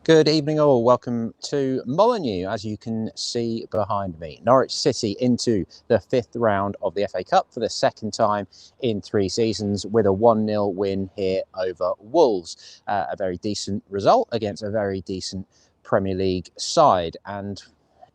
Good evening all, welcome to Molineux. As you can see behind me, Norwich City into the fifth round of the FA Cup for the second time in 3 seasons with a 1-0 win here over Wolves. A very decent result against a very decent Premier League side, and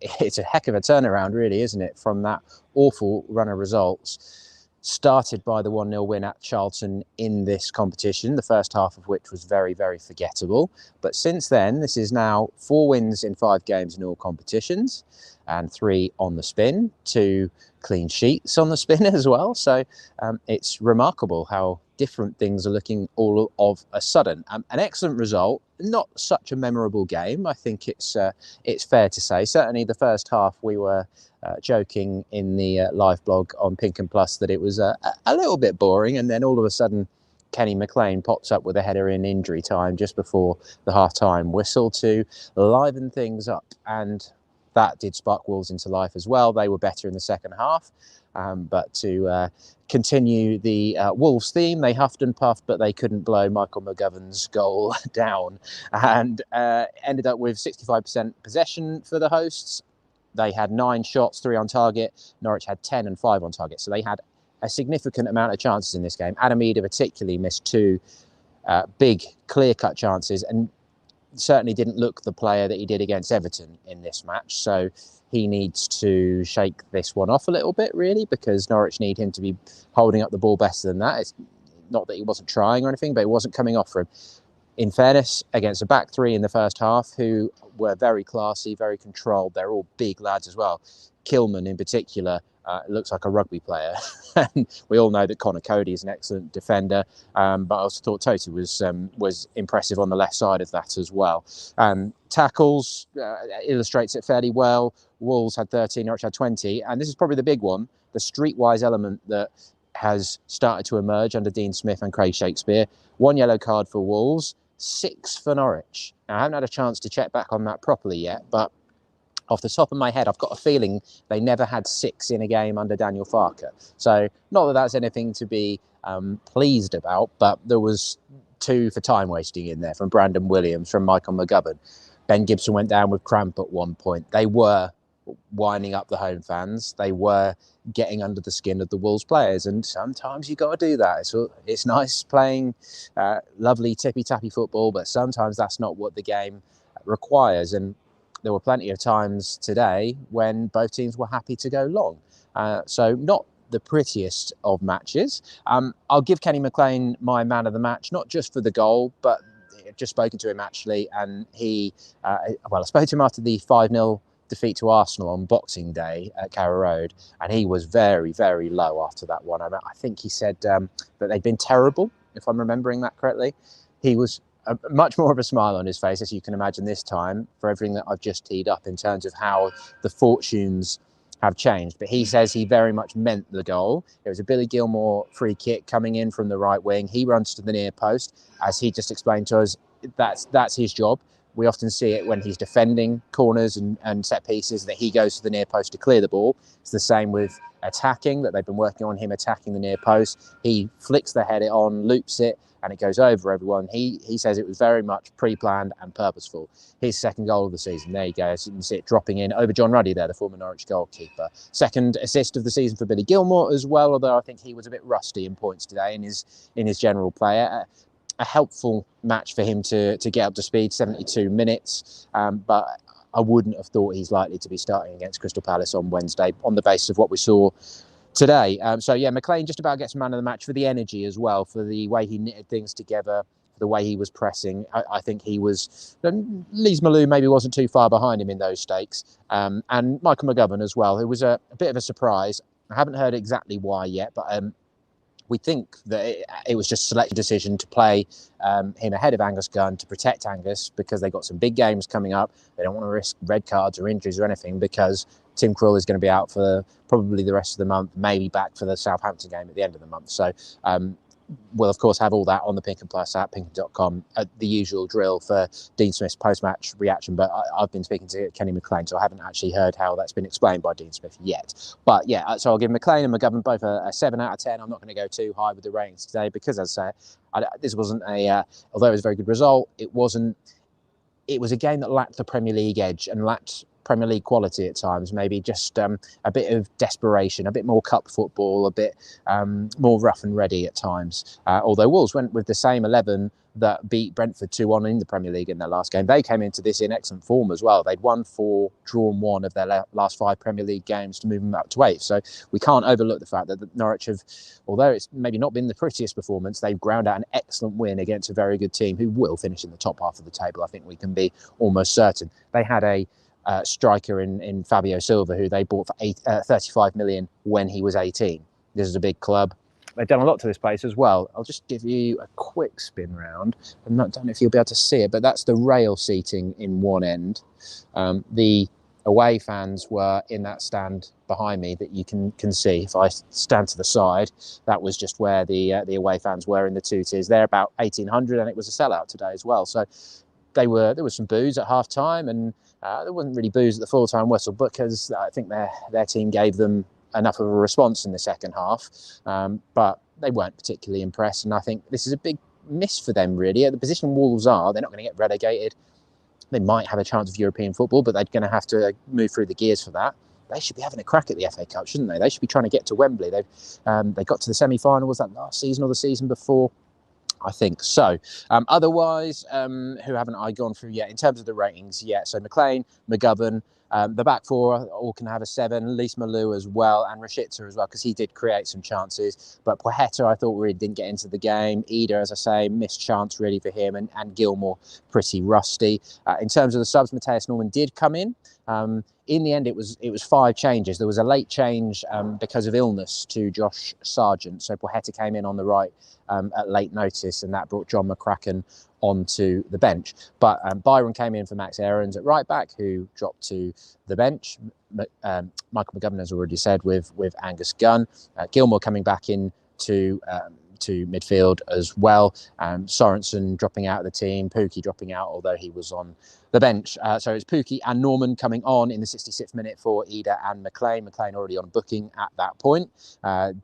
it's a heck of a turnaround really, isn't it, from that awful run of results. Started by the 1-0 win at Charlton in this competition, the first half of which was very, very forgettable. But since then, this is now 4 wins in 5 games in all competitions and 3 on the spin, 2 clean sheets on the spin as well. So it's remarkable how different things are looking all of a sudden. An excellent result, not such a memorable game. I think it's fair to say. Certainly the first half we were joking in the live blog on Pink and Plus that it was a little bit boring, and then all of a sudden Kenny McLean pops up with a header in injury time just before the half-time whistle to liven things up, and that did spark Wolves into life as well. They were better in the second half, but to continue the Wolves theme, they huffed and puffed, but they couldn't blow Michael McGovern's goal down, and ended up with 65% possession for the hosts. They had 9 shots, 3 on target. Norwich had 10 and 5 on target. So they had a significant amount of chances in this game. Adam Eder particularly missed 2 big, clear-cut chances and certainly didn't look the player that he did against Everton in this match. So he needs to shake this one off a little bit, really, because Norwich need him to be holding up the ball better than that. It's not that he wasn't trying or anything, but it wasn't coming off for him. In fairness, against a back 3 in the first half, who were very classy, very controlled. They're all big lads as well. Kilman in particular looks like a rugby player. And we all know that Connor Cody is an excellent defender, but I also thought Toty was impressive on the left side of that as well. Tackles illustrates it fairly well. Wolves had 13, Norwich had 20, and this is probably the big one, the streetwise element that has started to emerge under Dean Smith and Craig Shakespeare. 1 yellow card for Wolves, 6 for Norwich. Now, I haven't had a chance to check back on that properly yet, but off the top of my head, I've got a feeling they never had 6 in a game under Daniel Farker. So not that that's anything to be pleased about, but there was 2 for time wasting in there from Brandon Williams, from Michael McGovern. Ben Gibson went down with cramp at one point. They were winding up the home fans. They were getting under the skin of the Wolves players, and sometimes you got to do that. It's nice playing lovely tippy-tappy football, but sometimes that's not what the game requires, and there were plenty of times today when both teams were happy to go long. So not the prettiest of matches. I'll give Kenny McLean my man of the match, not just for the goal, but I've just spoken to him actually, and I spoke to him after the 5-0 defeat to Arsenal on Boxing Day at Carrow Road, and he was very, very low after that one. I think he said that they'd been terrible, if I'm remembering that correctly. He was much more of a smile on his face, as you can imagine this time, for everything that I've just teed up in terms of how the fortunes have changed. But he says he very much meant the goal. It was a Billy Gilmore free kick coming in from the right wing. He runs to the near post. As he just explained to us, that's his job. We often see it when he's defending corners and set pieces, that he goes to the near post to clear the ball. It's the same with attacking, that they've been working on him attacking the near post. He flicks the header on, loops it, and it goes over everyone. He says it was very much pre-planned and purposeful. His second goal of the season, there you go. So you can see it dropping in over John Ruddy there, the former Norwich goalkeeper. Second assist of the season for Billy Gilmore as well, although I think he was a bit rusty in points today in his general play. A helpful match for him to get up to speed, 72 minutes, but I wouldn't have thought he's likely to be starting against Crystal Palace on Wednesday on the basis of what we saw today. So yeah, McLean just about gets man of the match for the energy as well, for the way he knitted things together, for the way he was pressing. I think he was, Lees Malou maybe wasn't too far behind him in those stakes, and Michael McGovern as well, who was a bit of a surprise. I haven't heard exactly why yet, but we think that it was just a select decision to play him ahead of Angus Gunn to protect Angus, because they got some big games coming up. They don't want to risk red cards or injuries or anything, because Tim Krul is going to be out for probably the rest of the month, maybe back for the Southampton game at the end of the month. So we'll, of course, have all that on the Pink and Plus app, pink.com, the usual drill for Dean Smith's post-match reaction. But I've been speaking to Kenny McLean, so I haven't actually heard how that's been explained by Dean Smith yet. But yeah, so I'll give McLean and McGovern both a 7 out of 10. I'm not going to go too high with the ratings today because, as I say, this wasn't although it was a very good result, it wasn't it was a game that lacked the Premier League edge and lacked Premier League quality at times, maybe just a bit of desperation, a bit more cup football, a bit more rough and ready at times. Although Wolves went with the same 11 that beat Brentford 2-1 in the Premier League in their last game. They came into this in excellent form as well. They'd won 4, drawn 1 of their last 5 Premier League games to move them up to 8th. So we can't overlook the fact that Norwich have, although it's maybe not been the prettiest performance, they've ground out an excellent win against a very good team who will finish in the top half of the table. I think we can be almost certain. They had a striker in Fabio Silva, who they bought for 35 million when he was 18. This is a big club. They've done a lot to this place as well. I'll just give you a quick spin round. I don't know if you'll be able to see it, but that's the rail seating in one end. The away fans were in that stand behind me that you can see. If I stand to the side, that was just where the away fans were in the 2 tiers. They're about 1,800, and it was a sellout today as well. So there was some boos at half time, and there wasn't really boos at the full-time whistle because I think their team gave them enough of a response in the second half, but they weren't particularly impressed, and I think this is a big miss for them really. At the position Wolves are, they're not going to get relegated. They might have a chance of European football, but they're going to have to move through the gears for that. They should be having a crack at the FA Cup, shouldn't they? They should be trying to get to Wembley. They got to the semi-final, was that last season or the season before? I think so. Otherwise, who haven't I gone through yet in terms of the ratings yet? So McLean, McGovern, the back 4 all can have a 7. Lise Molineux as well, and Rashica as well, because he did create some chances. But Poeta, I thought, really didn't get into the game. Ida, as I say, missed chance really for him, and Gilmour pretty rusty. In terms of the subs, Matthias Norman did come in. In the end, it was 5 changes. There was a late change because of illness to Josh Sargent. So Poeta came in on the right at late notice, and that brought John McCracken onto the bench. But Byron came in for Max Aarons at right back, who dropped to the bench. Michael McGovern, as already said, with Angus Gunn. Gilmour coming back in to midfield as well. Sorensen dropping out of the team. Pukki dropping out, although he was on the bench. So it's Pukki and Norman coming on in the 66th minute for Ida and McLean. McLean already on booking at that point.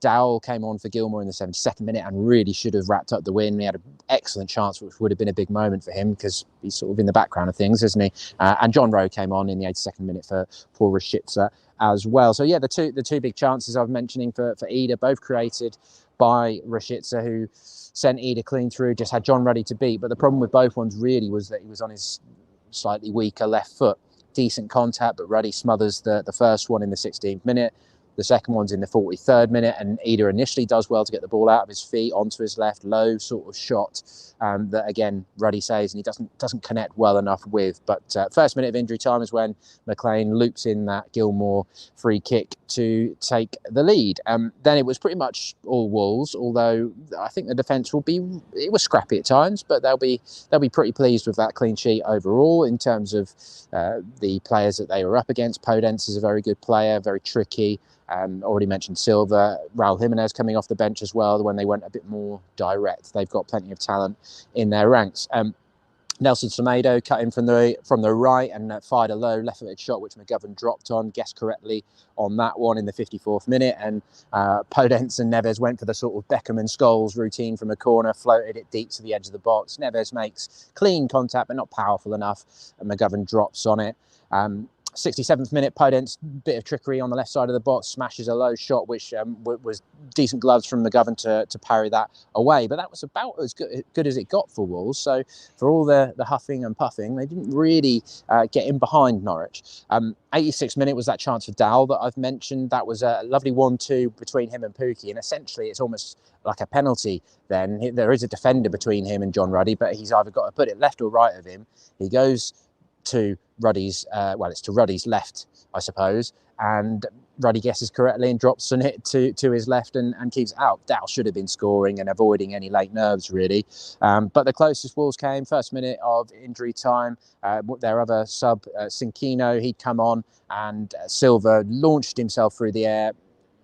Dowell came on for Gilmour in the 72nd minute and really should have wrapped up the win. He had an excellent chance, which would have been a big moment for him because he's sort of in the background of things, isn't he? And John Rowe came on in the 82nd minute for Rashica as well. So yeah, the two big chances I was mentioning for Ida, both created by Rashica, who sent Ida clean through, just had John ready to beat. But the problem with both ones really was that he was on his slightly weaker left foot. Decent contact, but Ruddy smothers the first one in the 16th minute. The second one's in the 43rd minute, and Ida initially does well to get the ball out of his feet onto his left, low sort of shot that again Ruddy saves, and he doesn't connect well enough with. But first minute of injury time is when McLean loops in that Gilmour free kick to take the lead. Then it was pretty much all Wolves, although I think the defence it was scrappy at times, but they'll be pretty pleased with that clean sheet overall in terms of the players that they were up against. Podence is a very good player, very tricky. Already mentioned Silva, Raul Jimenez coming off the bench as well when they went a bit more direct. They've got plenty of talent in their ranks. Nelson Semedo cut in from the right and fired a low left-footed shot, which McGovern dropped on, guessed correctly on that one in the 54th minute. And Podence and Neves went for the sort of Beckham and Scholes routine from a corner, floated it deep to the edge of the box. Neves makes clean contact, but not powerful enough, and McGovern drops on it. 67th minute, Podence, bit of trickery on the left side of the box, smashes a low shot, which was decent gloves from McGovern to parry that away. But that was about as good as it got for Wolves. So for all the huffing and puffing, they didn't really get in behind Norwich. 86th minute was that chance for Dowell that I've mentioned. That was a lovely 1-2 between him and Pukki, and essentially it's almost like a penalty then. There is a defender between him and John Ruddy, but he's either got to put it left or right of him. He goes to Ruddy's, it's to Ruddy's left, I suppose, and Ruddy guesses correctly and drops on it to his left and keeps it out. Dowell should have been scoring and avoiding any late nerves, really. But the closest Wolves came, first minute of injury time. Their other sub, Sinkino, he'd come on, and Silva launched himself through the air.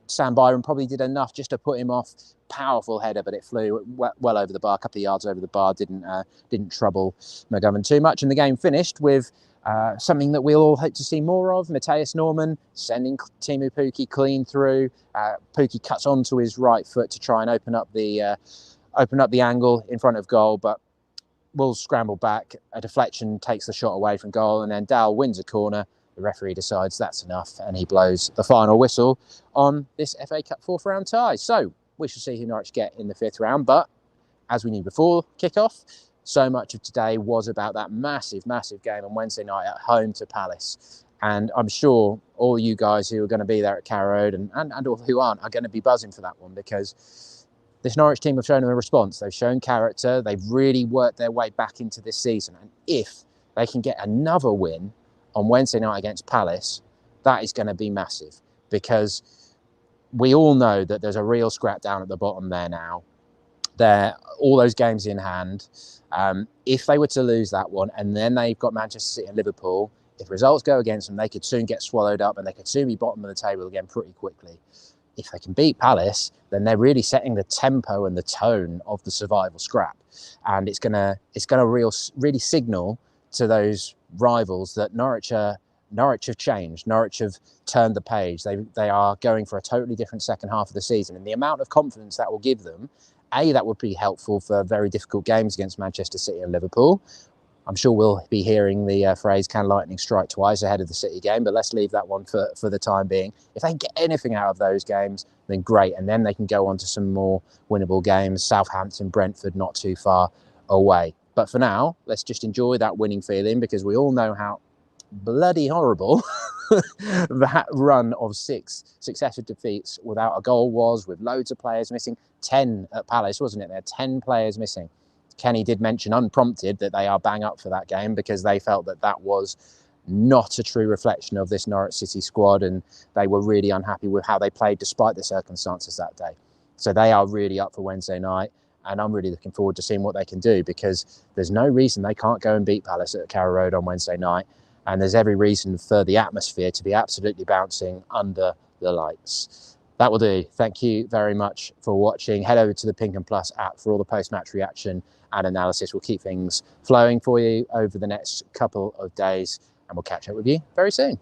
Sam Byron probably did enough just to put him off. Powerful header, but it flew well over the bar, a couple of yards over the bar. Didn't trouble McGovern too much, and the game finished with something that we'll all hope to see more of. Matthias Norman sending Teemu Pukki clean through. Pukki cuts onto his right foot to try and open up the angle in front of goal, but Wolves scramble back, a deflection takes the shot away from goal, and then Dal wins a corner. The referee decides that's enough, and he blows the final whistle on this FA Cup fourth round tie. So we shall see who Norwich get in the fifth round. But as we knew before kick-off, so much of today was about that massive, massive game on Wednesday night at home to Palace. And I'm sure all you guys who are going to be there at Carrow Road and all who aren't are going to be buzzing for that one, because this Norwich team have shown a response. They've shown character. They've really worked their way back into this season. And if they can get another win on Wednesday night against Palace, that is going to be massive, because we all know that there's a real scrap down at the bottom there now. All those games in hand. If they were to lose that one, and then they've got Manchester City and Liverpool, if results go against them, they could soon get swallowed up and they could soon be bottom of the table again pretty quickly. If they can beat Palace, then they're really setting the tempo and the tone of the survival scrap. And it's gonna really signal to those rivals that Norwich have changed. Norwich have turned the page. They are going for a totally different second half of the season. And the amount of confidence that will give them, that would be helpful for very difficult games against Manchester City and Liverpool. I'm sure we'll be hearing the phrase, can lightning strike twice, ahead of the City game, but let's leave that one for the time being. If they get anything out of those games, then great. And then they can go on to some more winnable games. Southampton, Brentford, not too far away. But for now, let's just enjoy that winning feeling, because we all know how bloody horrible that run of 6 successive defeats without a goal was, with loads of players missing. 10 at Palace, wasn't it? There 10 players missing. Kenny did mention unprompted that they are bang up for that game, because they felt that that was not a true reflection of this Norwich City squad, and they were really unhappy with how they played despite the circumstances that day. So they are really up for Wednesday night, and I'm really looking forward to seeing what they can do, because there's no reason they can't go and beat Palace at Carrow Road on Wednesday night, and there's every reason for the atmosphere to be absolutely bouncing under the lights. That will do. Thank you very much for watching. Head over to the Pink and Plus app for all the post-match reaction and analysis. We'll keep things flowing for you over the next couple of days, and we'll catch up with you very soon.